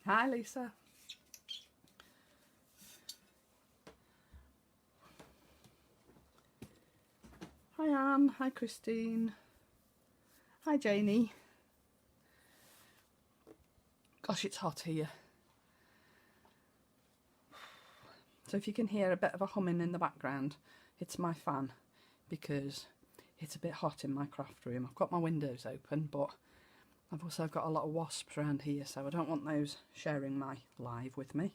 Hi Lisa. Hi Anne. Hi Christine. Hi Janie. Gosh, it's hot here. So if you can hear a bit of a humming in the background, it's my fan because it's a bit hot in my craft room. I've got my windows open, but I've also got a lot of wasps around here, so I don't want those sharing my live with me.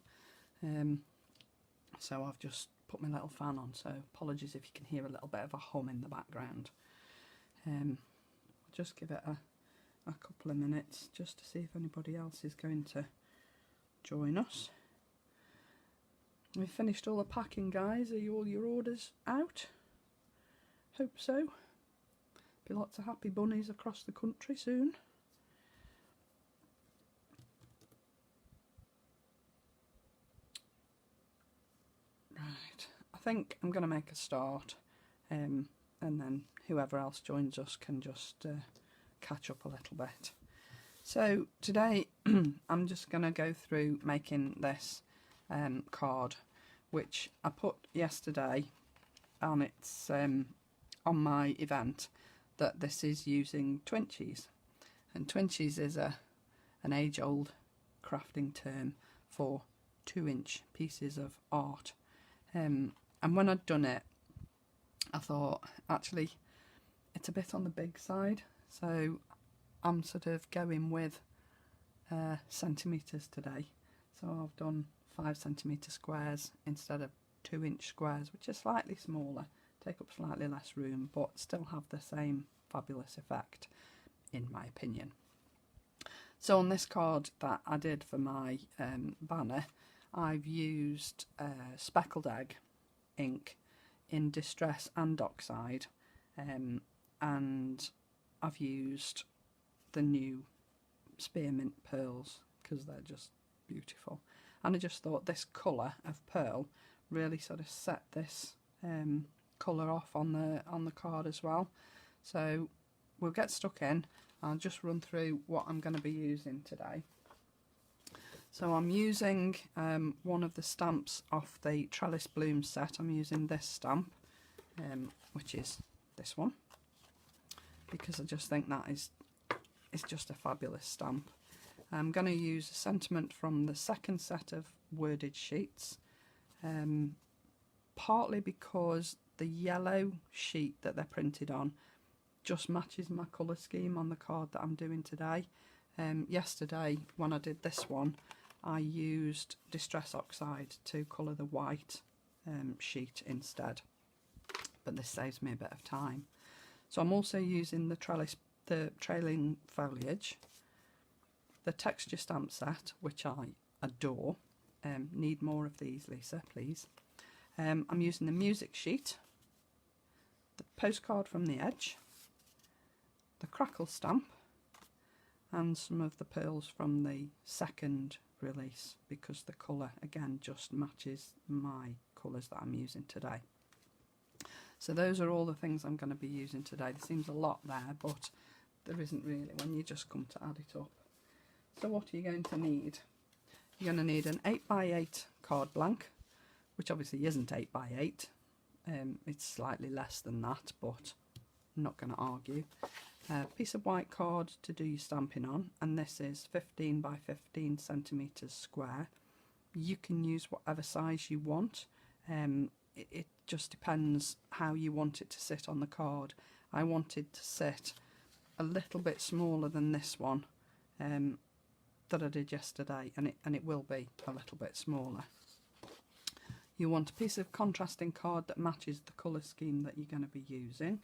So I've just put my little fan on, so apologies if you can hear a little bit of a hum in the background. I'll just give it a couple of minutes just to see if anybody else is going to join us. We've finished all the packing, guys. Are all your orders out? Hope so. Be lots of happy bunnies across the country soon. Right, I think I'm going to make a start, and then whoever else joins us can just catch up a little bit. So today I'm just going to go through making this card, which I put yesterday on its on my event, that this is using Twinchies, and Twinchies is an age-old crafting term for 2-inch pieces of art. And when I'd done it, I thought actually it's a bit on the big side, so I'm sort of going with centimetres today. So I've done 5cm squares instead of 2-inch squares, which are slightly smaller, take up slightly less room, but still have the same fabulous effect, in my opinion. So on this card that I did for my banner, I've used speckled egg ink in Distress and Oxide, and I've used the new spearmint pearls because they're just beautiful, and I just thought this colour of pearl really sort of set this colour off on the card as well. So we'll get stuck in. I'll just run through what I'm going to be using today. So I'm using one of the stamps off the Trellis Bloom set. I'm using this stamp, which is this one, because I just think that is just a fabulous stamp. I'm going to use a sentiment from the second set of wordage sheets, partly because the yellow sheet that they're printed on just matches my colour scheme on the card that I'm doing today. Yesterday when I did this one, I used Distress Oxide to colour the white sheet instead, but this saves me a bit of time. So I'm also using the Trailing Foliage, the texture stamp set, which I adore. Need more of these, Lisa, please. I'm using the music sheet, the postcard from the edge, the crackle stamp, and some of the pearls from the second release, because the colour again just matches my colours that I'm using today. So those are all the things I'm going to be using today. There seems a lot there, but there isn't really when you just come to add it up. So what are you going to need? You're going to need an 8x8 card blank, which obviously isn't 8x8. It's slightly less than that, but I'm not going to argue. A piece of white card to do your stamping on, and this is 15 by 15 centimetres square. You can use whatever size you want. It just depends how you want it to sit on the card. I wanted to sit a little bit smaller than this one that I did yesterday, and it will be a little bit smaller. You want a piece of contrasting card that matches the colour scheme that you're going to be using,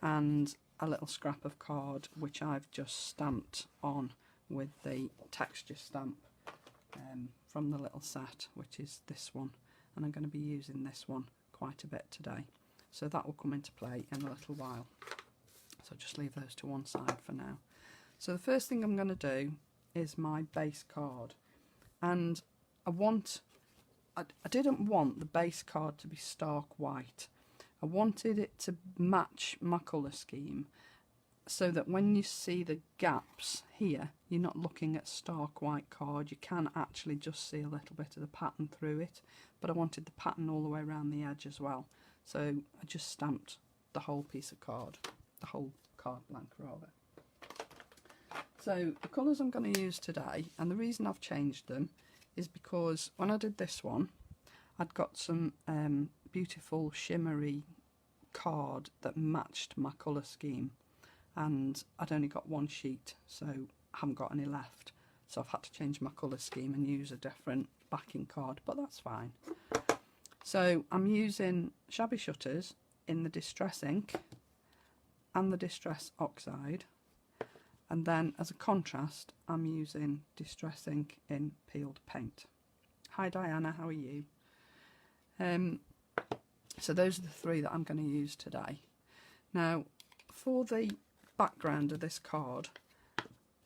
and a little scrap of card which I've just stamped on with the texture stamp from the little set, which is this one, and I'm going to be using this one quite a bit today, so that will come into play in a little while. So just leave those to one side for now. So the first thing I'm going to do is my base card, and I didn't want the base card to be stark white. I wanted it to match my colour scheme, so that when you see the gaps here, you're not looking at stark white card. You can actually just see a little bit of the pattern through it, but I wanted the pattern all the way around the edge as well. So I just stamped the whole piece of card, the whole card blank rather. So the colours I'm going to use today, and the reason I've changed them is because when I did this one, I'd got some beautiful shimmery card that matched my colour scheme, and I'd only got one sheet, so I haven't got any left. So I've had to change my colour scheme and use a different backing card, but that's fine. So I'm using Shabby Shutters in the Distress ink and the Distress Oxide, and then as a contrast I'm using Distress ink in Peeled Paint. Hi Diana, how are you? So those are the three that I'm going to use today. Now for the background of this card,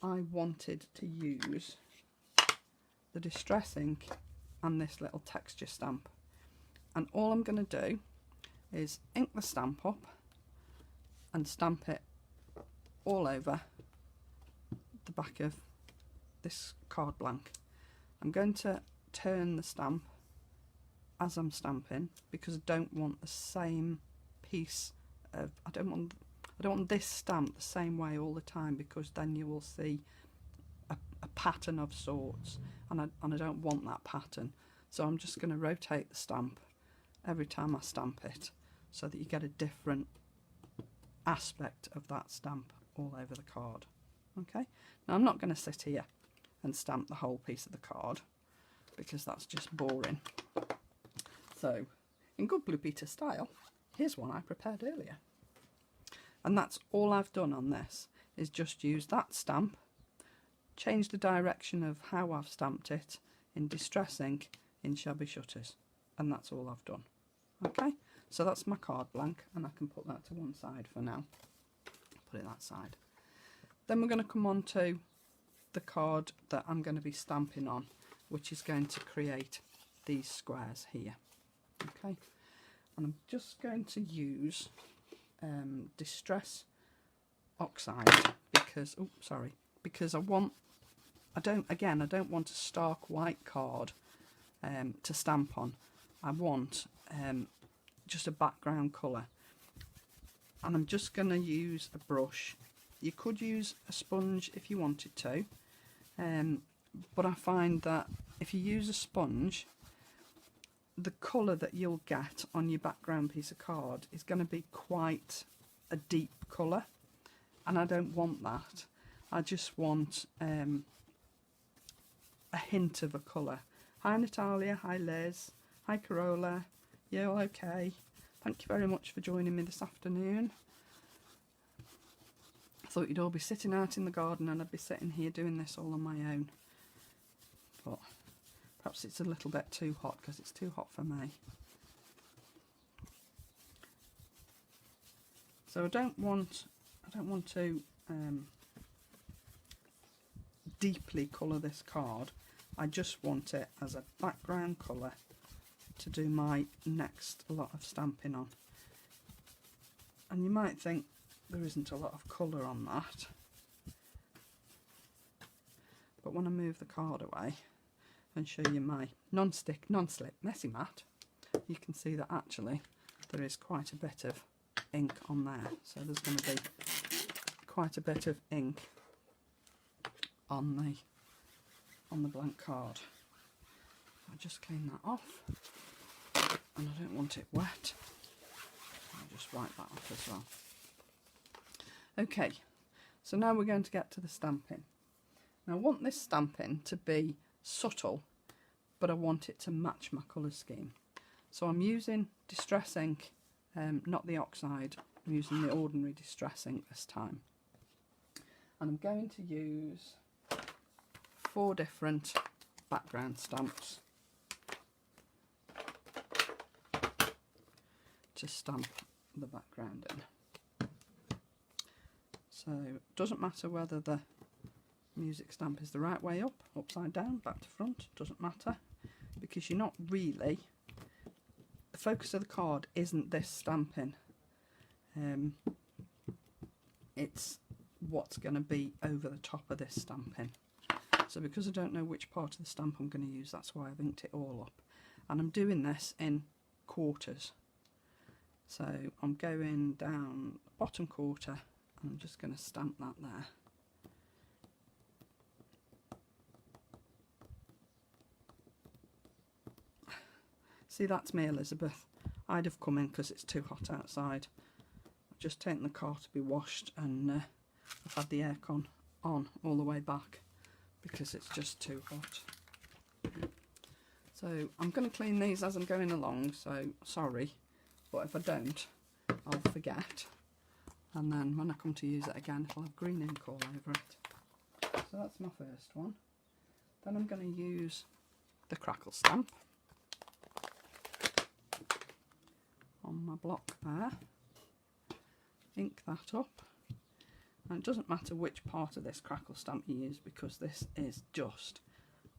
I wanted to use the Distress ink and this little texture stamp, and all I'm going to do is ink the stamp up and stamp it all over the back of this card blank. I'm going to turn the stamp as I'm stamping because I don't want the same piece of, I don't want this stamp the same way all the time, because then you will see a pattern of sorts, and I don't want that pattern. So I'm just going to rotate the stamp every time I stamp it so that you get a different aspect of that stamp all over the card. Okay, now I'm not going to sit here and stamp the whole piece of the card because that's just boring. So in good Blue Peter style, here's one I prepared earlier. And that's all I've done on this, is just use that stamp, change the direction of how I've stamped it in Distress ink in Shabby Shutters, and that's all I've done. Okay, so that's my card blank, and I can put that to one side for now. Put it that side. Then we're going to come on to the card that I'm going to be stamping on, which is going to create these squares here. Okay, and I'm just going to use Distress Oxide because because I don't want a stark white card to stamp on. I want just a background colour, and I'm just going to use a brush. You could use a sponge if you wanted to, but I find that if you use a sponge, the colour that you'll get on your background piece of card is going to be quite a deep colour, and I don't want that. I just want a hint of a colour. Hi Natalia, hi Liz, hi Carola, you all okay? Thank you very much for joining me this afternoon. I thought you'd all be sitting out in the garden and I'd be sitting here doing this all on my own, but perhaps it's a little bit too hot because it's too hot for me. So I don't want to deeply colour this card. I just want it as a background colour to do my next lot of stamping on. And you might think there isn't a lot of colour on that, but when I move the card away and show you my non-stick, non-slip messy mat, you can see that actually there is quite a bit of ink on there. So there's going to be quite a bit of ink on the blank card. I'll just clean that off, and I don't want it wet. I'll just wipe that off as well. Okay, so now we're going to get to the stamping. Now I want this stamping to be subtle, but I want it to match my colour scheme. So I'm using Distress ink, not the Oxide. I'm using the ordinary Distress ink this time. And I'm going to use 4 different background stamps to stamp the background in. So it doesn't matter whether the music stamp is the right way up, upside down, back to front, doesn't matter, because you're not really, the focus of the card isn't this stamping. It's what's going to be over the top of this stamping. So because I don't know which part of the stamp I'm going to use, that's why I've inked it all up. And I'm doing this in quarters. So I'm going down the bottom quarter and I'm just going to stamp that there. See, that's me, Elizabeth. I'd have come in because it's too hot outside. I've just taken the car to be washed and I've had the aircon on all the way back because it's just too hot. So I'm going to clean these as I'm going along, so sorry, but if I don't, I'll forget. And then when I come to use it again, it'll have green ink all over it. So that's my first one. Then I'm going to use the crackle stamp on my block there. Ink that up. And it doesn't matter which part of this crackle stamp you use because this is just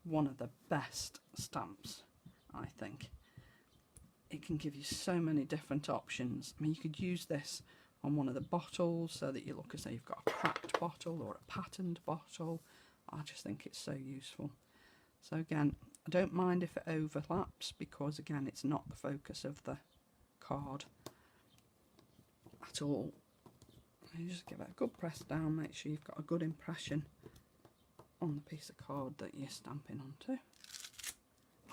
one of the best stamps, I think. It can give you so many different options. I mean, you could use this on one of the bottles so that you look as though you've got a cracked bottle or a patterned bottle. I just think it's so useful. So again, I don't mind if it overlaps because again, it's not the focus of the card at all. You just give it a good press down, make sure you've got a good impression on the piece of card that you're stamping onto.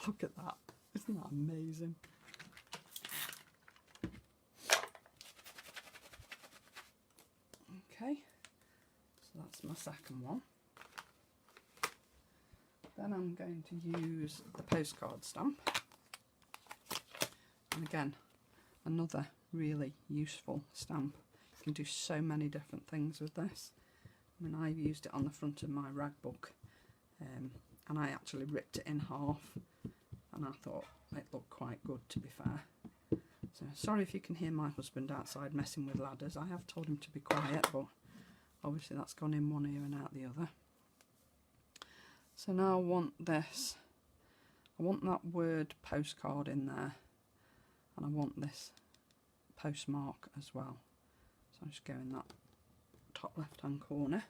Look at that, isn't that amazing? Okay, so that's my second one. Then I'm going to use the postcard stamp. And again, another really useful stamp. You can do so many different things with this. I mean, I've used it on the front of my rag book, and I actually ripped it in half, and I thought it looked quite good, to be fair. So sorry if you can hear my husband outside messing with ladders. I have told him to be quiet, but obviously that's gone in one ear and out the other. So now I want this, I want that word postcard in there, and I want this postmark as well. So I'll just go in that top left hand corner,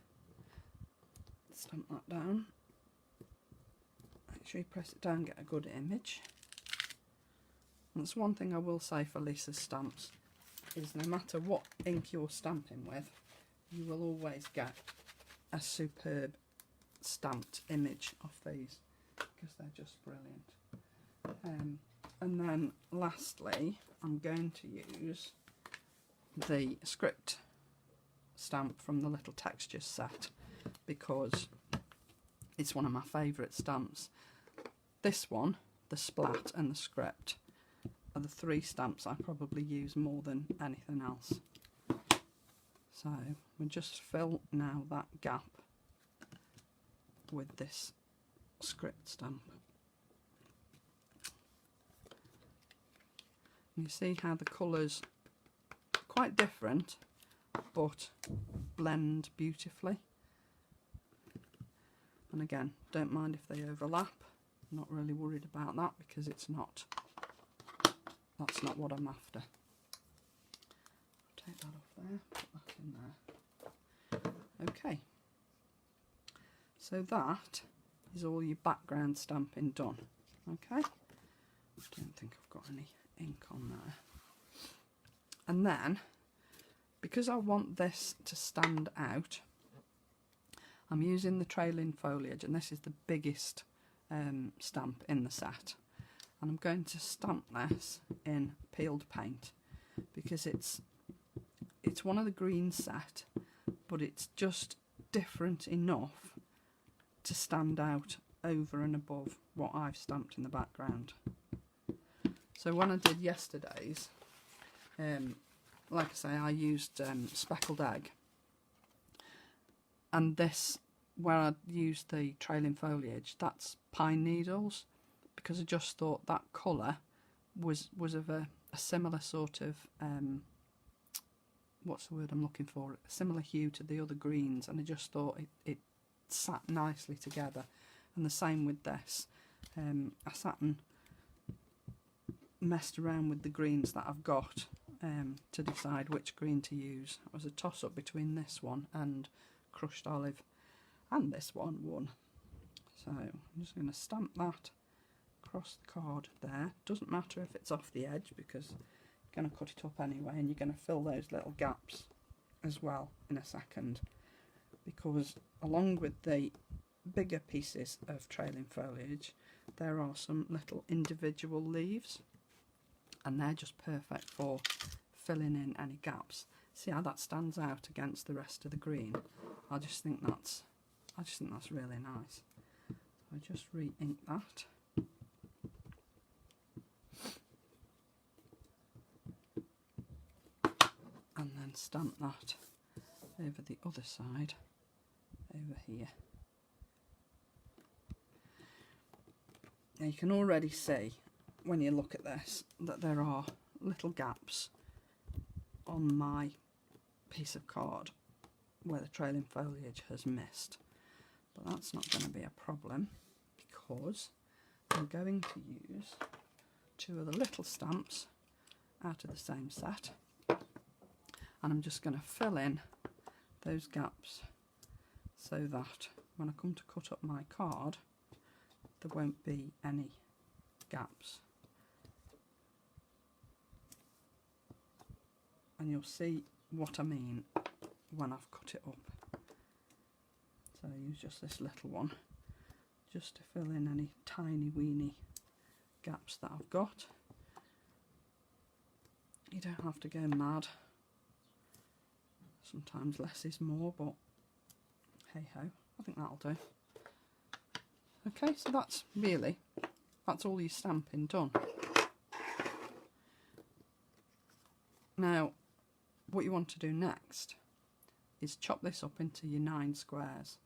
stamp that down, make sure you press it down, get a good image. And that's one thing I will say for Lisa's stamps, is no matter what ink you're stamping with, you will always get a superb stamped image of these because they're just brilliant. And then lastly, I'm going to use the script stamp from the little textures set because it's one of my favourite stamps. This one, the splat and the script are the three stamps I probably use more than anything else. So we'll just fill now that gap with this script stamp. And you see how the colours are quite different but blend beautifully. And again, don't mind if they overlap. I'm not really worried about that because it's not, that's not what I'm after. Take that off there, put that in there. Okay, so that is all your background stamping done. Okay, I don't think I've got any ink on there. And then, because I want this to stand out, I'm using the trailing foliage, and this is the biggest stamp in the set. And I'm going to stamp this in peeled paint because it's one of the green set, but it's just different enough to stand out over and above what I've stamped in the background. So when I did yesterday's, like I say, I used speckled egg, and this, where I used the trailing foliage, that's pine needles, because I just thought that colour was of a similar sort of, what's the word I'm looking for, a similar hue to the other greens, and I just thought it sat nicely together. And the same with this. I sat and messed around with the greens that I've got, to decide which green to use. It was a toss-up between this one and crushed olive, and this one won. So I'm just going to stamp that across the card there. Doesn't matter if it's off the edge because you're going to cut it up anyway, and you're going to fill those little gaps as well in a second, because along with the bigger pieces of trailing foliage there are some little individual leaves, and they're just perfect for filling in any gaps. See how that stands out against the rest of the green? I just think that's really nice. So I just re-ink that. And then stamp that over the other side, over here. Now you can already see when you look at this that there are little gaps on my piece of card where the trailing foliage has missed, but that's not going to be a problem because I'm going to use two of the little stamps out of the same set, and I'm just going to fill in those gaps so that when I come to cut up my card there won't be any gaps. And you'll see what I mean when I've cut it up. So I use just this little one just to fill in any tiny weeny gaps that I've got. You don't have to go mad. Sometimes less is more, but hey ho, I think that'll do. Okay, so that's all your stamping done. Now, what you want to do next is chop this up into your 9 squares.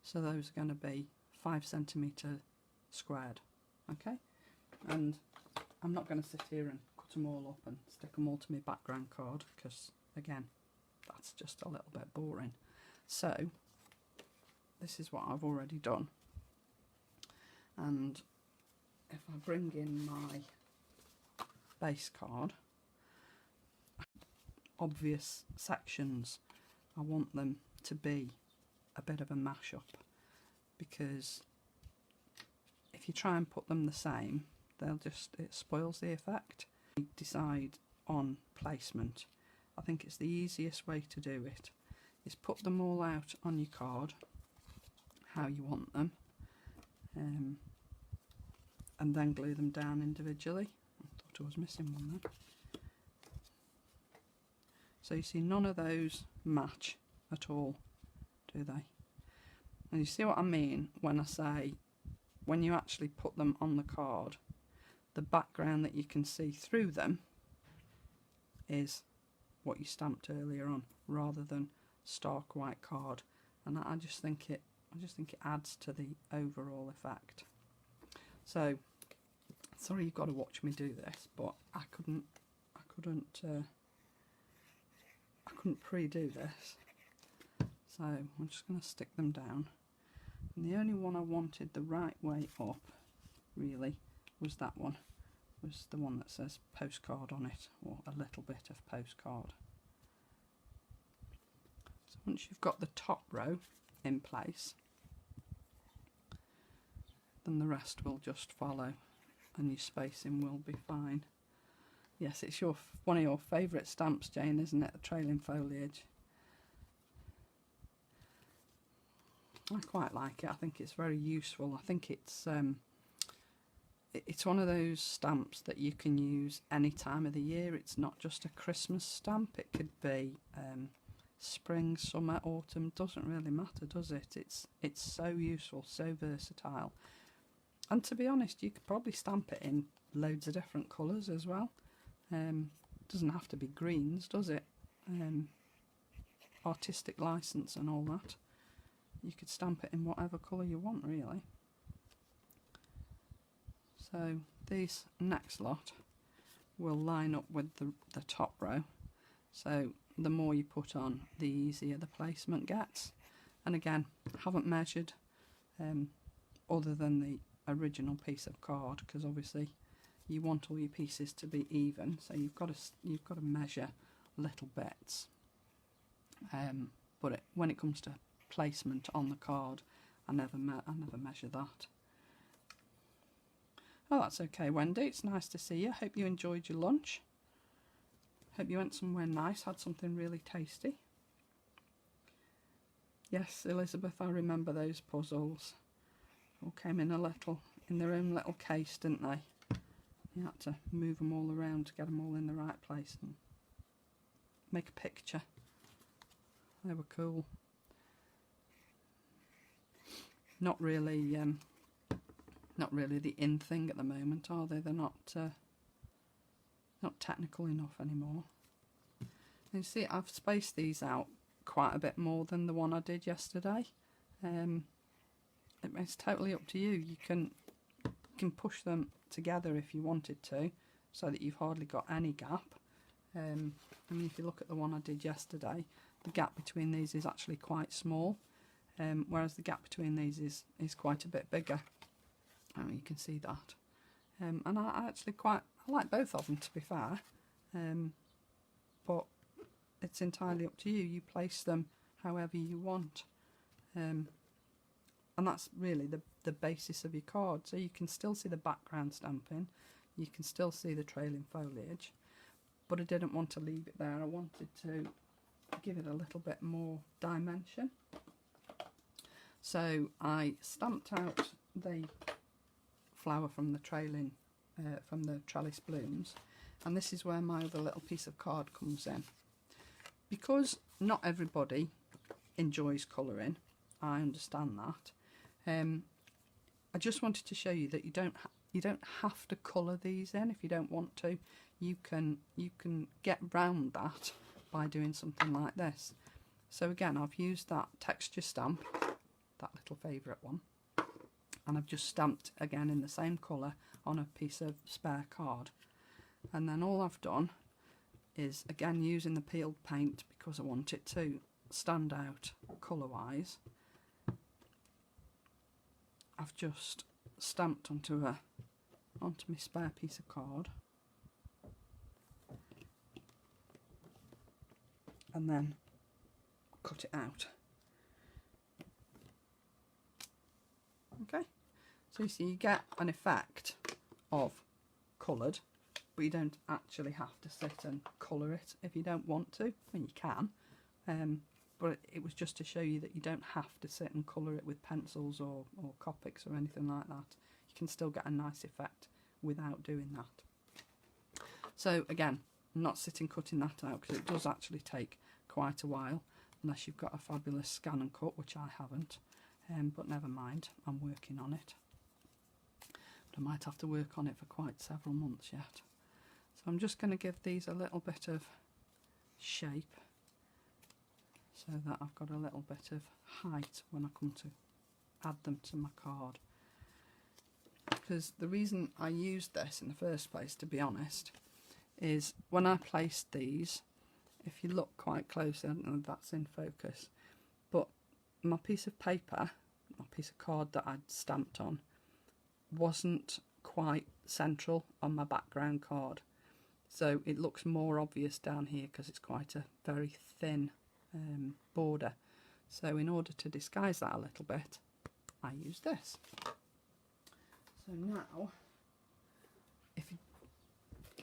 So those are going to be 5 centimetre squared. Okay, and I'm not going to sit here and cut them all up and stick them all to my background card because, again, that's just a little bit boring. So this is what I've already done. And if I bring in my base card, obvious sections, I want them to be a bit of a mash-up, because if you try and put them the same, it spoils the effect. Decide on placement. I think it's the easiest way to do it is put them all out on your card how you want them, and then glue them down individually. I thought I was missing one there. So you see none of those match at all, do they? And you see what I mean when I say when you actually put them on the card, the background that you can see through them is what you stamped earlier on, rather than stark white card. And I just think it adds to the overall effect. So sorry you've got to watch me do this, but I couldn't pre-do this, so I'm just going to stick them down. And the only one I wanted the right way up really was that one, was the one that says postcard on it, or a little bit of postcard. So once you've got the top row in place, then the rest will just follow and your spacing will be fine. Yes, it's one of your favourite stamps, Jane, isn't it? The trailing foliage. I quite like it. I think it's very useful. I think it's one of those stamps that you can use any time of the year. It's not just a Christmas stamp. It could be spring, summer, autumn. Doesn't really matter, does it? It's so useful, so versatile. And to be honest, you could probably stamp it in loads of different colours as well. Doesn't have to be greens, does it? Artistic license and all that. You could stamp it in whatever colour you want, really. So these next lot will line up with the top row. So the more you put on, the easier the placement gets. And again, haven't measured other than the original piece of card, because obviously you want all your pieces to be even, so you've got to measure little bits. But when it comes to placement on the card, I never measure that. Oh, that's okay, Wendy. It's nice to see you. Hope you enjoyed your lunch. Hope you went somewhere nice, had something really tasty. Yes, Elizabeth, I remember those puzzles. All came in their own little case, didn't they? You had to move them all around to get them all in the right place and make a picture. They were cool. Not really the in thing at the moment, are they? They're not technical enough anymore. And you see, I've spaced these out quite a bit more than the one I did yesterday. It's totally up to you. You can push them together if you wanted to, so that you've hardly got any gap. I mean, if you look at the one I did yesterday, the gap between these is actually quite small, whereas the gap between these is quite a bit bigger. I mean, you can see that. And I actually I like both of them, to be fair, but it's entirely up to you. You place them however you want, and that's really the basis of your card. So you can still see the background stamping, you can still see the trailing foliage, but I didn't want to leave it there. I wanted to give it a little bit more dimension. So I stamped out the flower from the trailing, from the trellis blooms, and this is where my other little piece of card comes in. Because not everybody enjoys colouring, I understand that. I just wanted to show you that you don't have to colour these in if you don't want to. You can get round that by doing something like this. So again, I've used that texture stamp, that little favourite one, and I've just stamped again in the same colour on a piece of spare card. And then all I've done is, again, using the peeled paint because I want it to stand out colour wise, I've just stamped onto my spare piece of card, and then cut it out. Okay, so you see, you get an effect of coloured, but you don't actually have to sit and colour it if you don't want to. I mean, you can, but it was just to show you that you don't have to sit and colour it with pencils or Copics or anything like that. You can still get a nice effect without doing that. So again, I'm not sitting cutting that out because it does actually take quite a while, unless you've got a fabulous scan and cut, which I haven't. But never mind, I'm working on it. But I might have to work on it for quite several months yet. So I'm just going to give these a little bit of shape, so that I've got a little bit of height when I come to add them to my card. Because the reason I used this in the first place, to be honest, is when I placed these, if you look quite closely, I don't know if that's in focus, but my piece of paper, my piece of card that I'd stamped on, wasn't quite central on my background card. So it looks more obvious down here because it's quite a very thin border. So in order to disguise that a little bit, I use this. So now, if you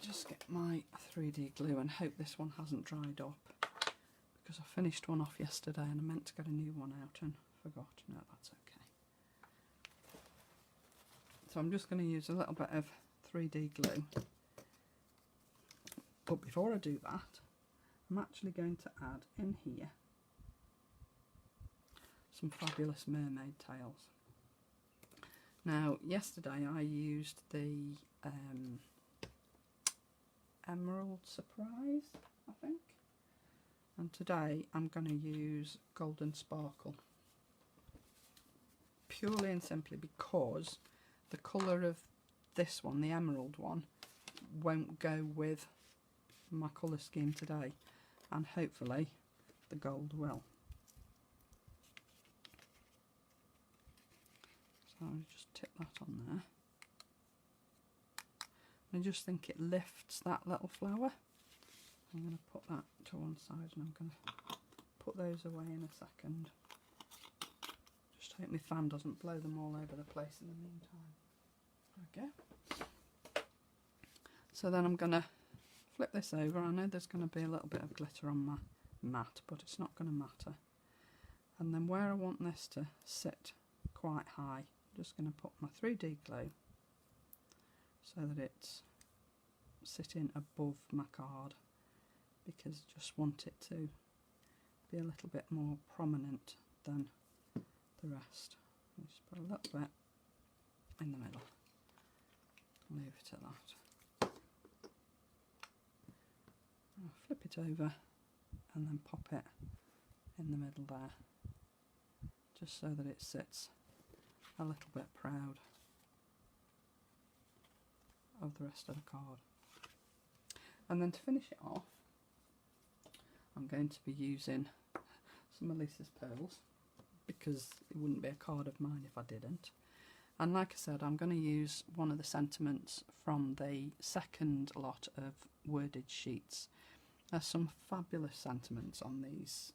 just get my 3D glue, and hope this one hasn't dried up, because I finished one off yesterday and I meant to get a new one out and forgot. No, that's okay. So I'm just going to use a little bit of 3D glue. But before I do that, I'm actually going to add in here some fabulous mermaid tails. Now, yesterday I used the Emerald Surprise, I think, and today I'm going to use Golden Sparkle, purely and simply because the colour of this one, the emerald one, won't go with my colour scheme today, and hopefully the gold will. So I'll just tip that on there. I just think it lifts that little flower. I'm going to put that to one side and I'm going to put those away in a second. Just hope my fan doesn't blow them all over the place in the meantime. Okay. So then I'm going to flip this over. I know there's going to be a little bit of glitter on my mat, but it's not going to matter. And then where I want this to sit quite high, I'm just going to put my 3D glue so that it's sitting above my card, because I just want it to be a little bit more prominent than the rest. Just put a little bit in the middle. Leave it at that. I'll flip it over and then pop it in the middle there, just so that it sits a little bit proud of the rest of the card. And then to finish it off, I'm going to be using some of Lisa's pearls, because it wouldn't be a card of mine if I didn't. And like I said, I'm going to use one of the sentiments from the second lot of wordage sheets. There's some fabulous sentiments on these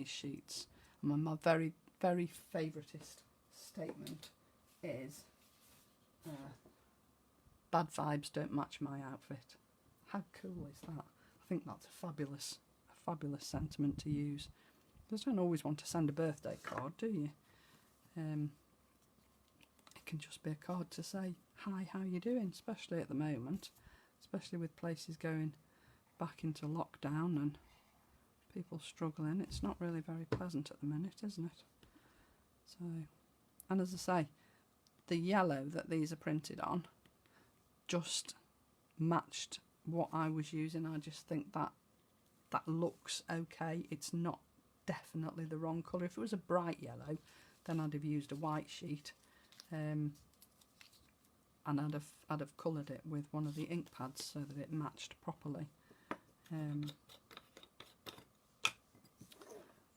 sheets. And my very, very favouriteest statement is, bad vibes don't match my outfit. How cool is that? I think that's a fabulous sentiment to use. You don't always want to send a birthday card, do you? It can just be a card to say, hi, how you doing? Especially at the moment, especially with places going back into lockdown and people struggling. It's not really very pleasant at the minute, isn't it? So, and as I say, the yellow that these are printed on just matched what I was using. I just think that looks okay. It's not definitely the wrong colour. If it was a bright yellow, then I'd have used a white sheet, and I'd have coloured it with one of the ink pads so that it matched properly.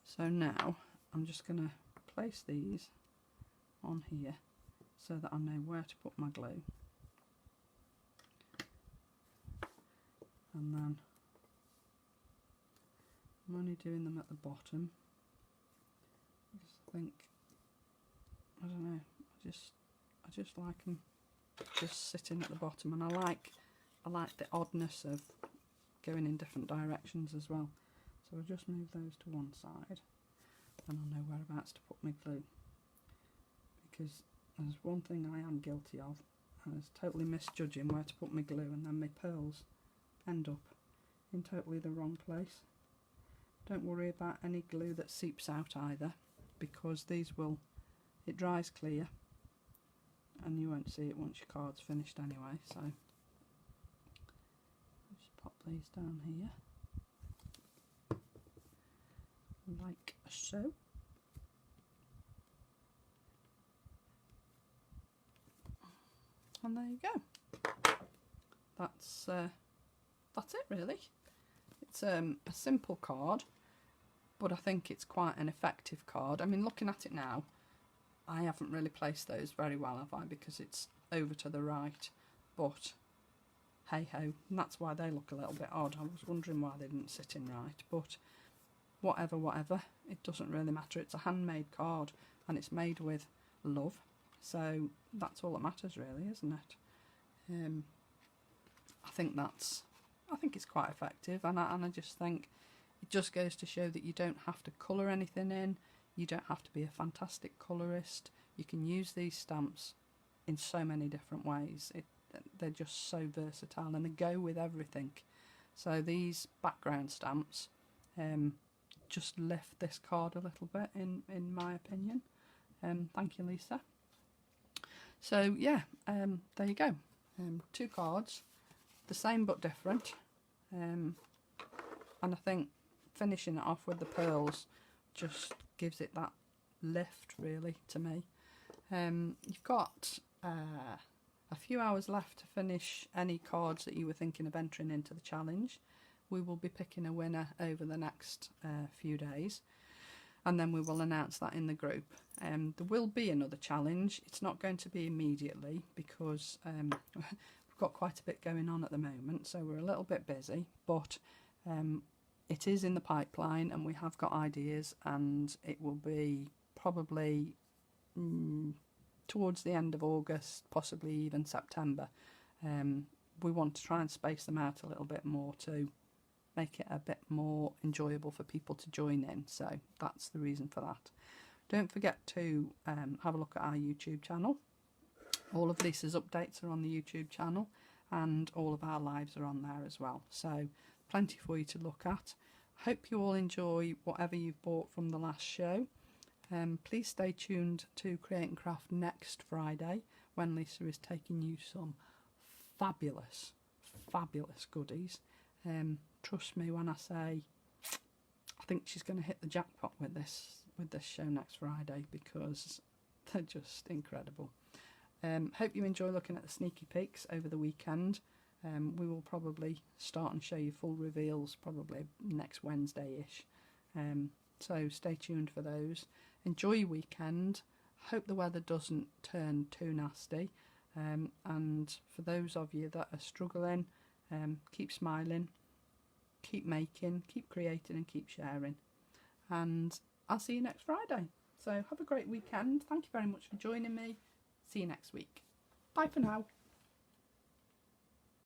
So now I'm just going to place these on here so that I know where to put my glue. And then I'm only doing them at the bottom. I think, I don't know, I just like them just sitting at the bottom, and I like the oddness of going in different directions as well. So I'll just move those to one side, and I'll know whereabouts to put my glue, because there's one thing I am guilty of, and it's totally misjudging where to put my glue, and then my pearls end up in totally the wrong place. Don't worry about any glue that seeps out either, because these will, it dries clear and you won't see it once your card's finished anyway. So just pop these down here like so. And there you go. That's it really. It's a simple card, but I think it's quite an effective card. I mean, looking at it now, I haven't really placed those very well, have I? Because it's over to the right, but hey ho, and that's why they look a little bit odd. I was wondering why they didn't sit in right, but whatever, it doesn't really matter. It's a handmade card and it's made with love, so that's all that matters really, isn't it? I think it's quite effective, and I just think it just goes to show that you don't have to colour anything in. You don't have to be a fantastic colourist. You can use these stamps in so many different ways. They're just so versatile and they go with everything. So these background stamps just lift this card a little bit, in my opinion. Thank you, Lisa. So yeah, there you go. 2 cards, the same but different. And I think finishing it off with the pearls just gives it that lift really to me. You've got a few hours left to finish any cards that you were thinking of entering into the challenge. We will be picking a winner over the next few days. and then we will announce that in the group. There will be another challenge. It's not going to be immediately because we've got quite a bit going on at the moment, so we're a little bit busy, but it is in the pipeline and we have got ideas, and it will be probably towards the end of August, possibly even September. We want to try and space them out a little bit more to make it a bit more enjoyable for people to join in, so that's the reason for that. Don't forget to have a look at our YouTube channel. All of Lisa's updates are on the YouTube channel, and all of our lives are on there as well, so plenty for you to look at. Hope you all enjoy whatever you've bought from the last show. Please stay tuned to Create and Craft next Friday, when Lisa is taking you some fabulous goodies. Trust me when I say I think she's going to hit the jackpot with this show next Friday, because they're just incredible. Hope you enjoy looking at the sneaky peeks over the weekend. We will probably start and show you full reveals probably next Wednesday-ish. So stay tuned for those. Enjoy your weekend. Hope the weather doesn't turn too nasty. And for those of you that are struggling, keep smiling, keep making, keep creating and keep sharing. And I'll see you next Friday. So have a great weekend. Thank you very much for joining me. See you next week. Bye for now.